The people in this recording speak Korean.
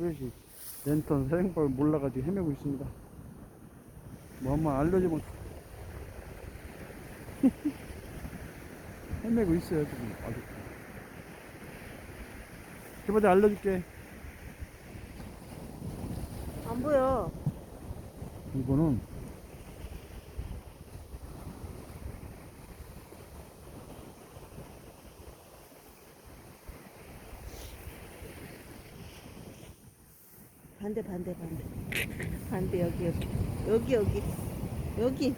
그것이 랜턴 사냥법을 몰라가지고 헤매고 있습니다. 뭐 한번 알려주면 헤매고 있어요 지금 아직. 해보자, 알려줄게. 안 보여. 이거는 반대. 반대 여기. 여기.